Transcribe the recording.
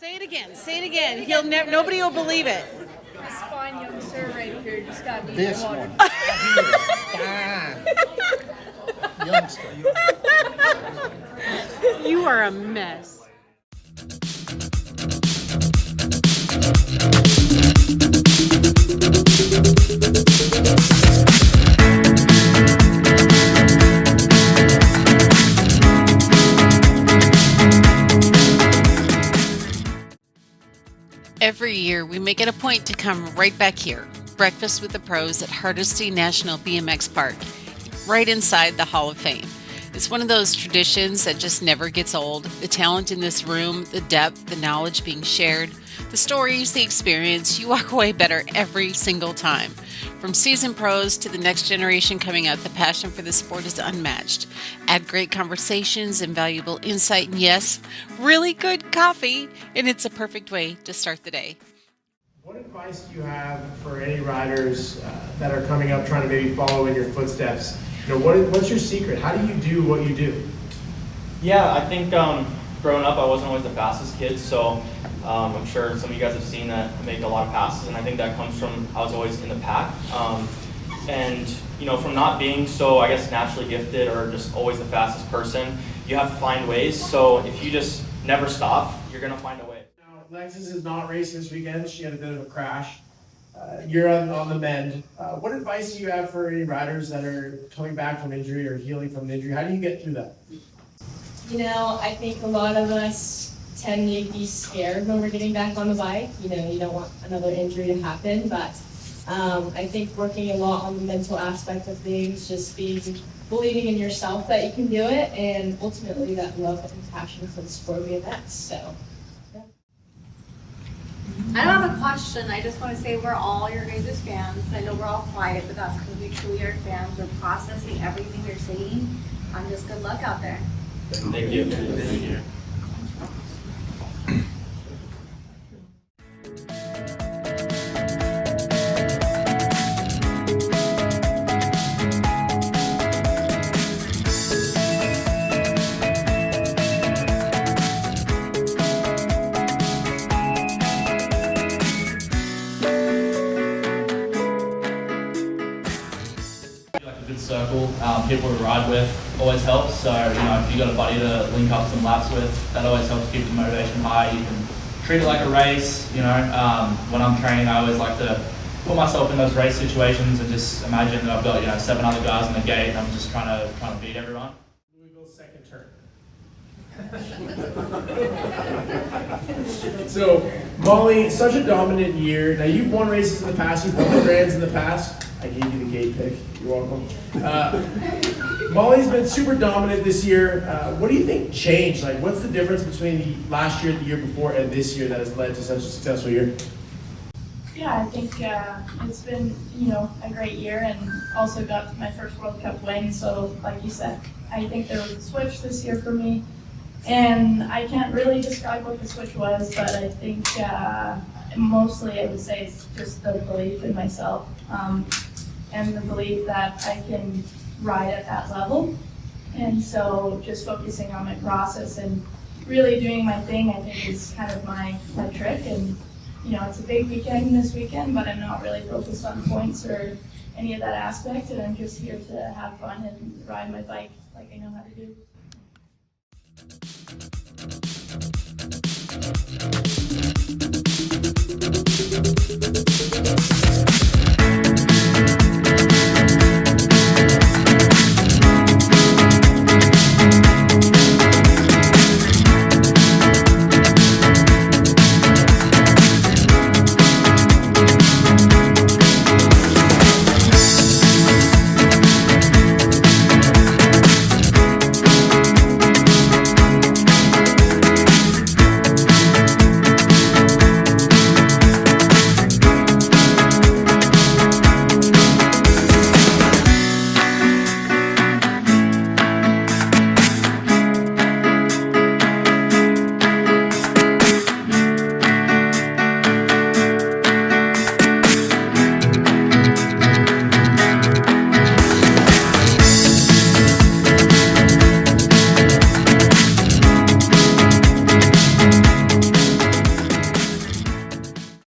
Say it again. Say it again. Nobody will believe it. This fine youngster right here just got me This water. one. Fine. Youngster. You are a mess. Every year, we make it a point to come right back here, Breakfast with the Pros at Hardesty National BMX Park, right inside the Hall of Fame. It's one of those traditions that just never gets old. The talent in this room, the depth, the knowledge being shared, the stories, the experience, you walk away better every single time. From seasoned pros to the next generation coming up, the passion for the sport is unmatched. Add great conversations, invaluable insight, and yes, really good coffee, and it's a perfect way to start the day. What advice do you have for any riders that are coming up trying to maybe follow in your footsteps? You know, what's your secret? How do you do what you do? Yeah, I think growing up I wasn't always the fastest kid, so I'm sure some of you guys have seen that I make a lot of passes, and I think that comes from I was always in the pack. And you know, from not being so, I guess, naturally gifted or just always the fastest person, you have to find ways. So if you just never stop, you're gonna find a way. Now, Lexus is not racing this weekend. She had a bit of a crash. You're on the mend. What advice do you have for any riders that are coming back from injury or healing from an injury? How do you get through that? You know, I think a lot of us tend to be scared when we're getting back on the bike. You know, you don't want another injury to happen, but I think working a lot on the mental aspect of things, just believing in yourself that you can do it, and ultimately that love and passion for the sport of BMX. So. I don't have a question. I just want to say we're all your guys' fans. I know we're all quiet, but that's because we truly are fans. We're processing everything you're saying. Just good luck out there. Thank you. Thank you. Like a good circle, people to ride with always helps. So you know, if you got a buddy to link up some laps with, that always helps keep the motivation high. You can treat it like a race. You know, when I'm training, I always like to put myself in those race situations and just imagine that I've got 7 other guys on the gate and I'm just trying to beat everyone. Louisville's second turn. So, Molly, such a dominant year. Now, you've won races in the past, you've won the Grands in the past. I gave you the gate pick. You're welcome. Molly's been super dominant this year. What do you think changed? Like, what's the difference between the last year, the year before, and this year that has led to such a successful year? Yeah, I think it's been, a great year, and also got my first World Cup win. So, like you said, I think there was a switch this year for me, and I can't really describe what the switch was, but I think mostly I would say it's just the belief in myself, and the belief that I can ride at that level. And so, just focusing on my process and really doing my thing, I think is kind of my trick. And it's a big weekend this weekend, but I'm not really focused on points or any of that aspect, and I'm just here to have fun and ride my bike like I know how to do.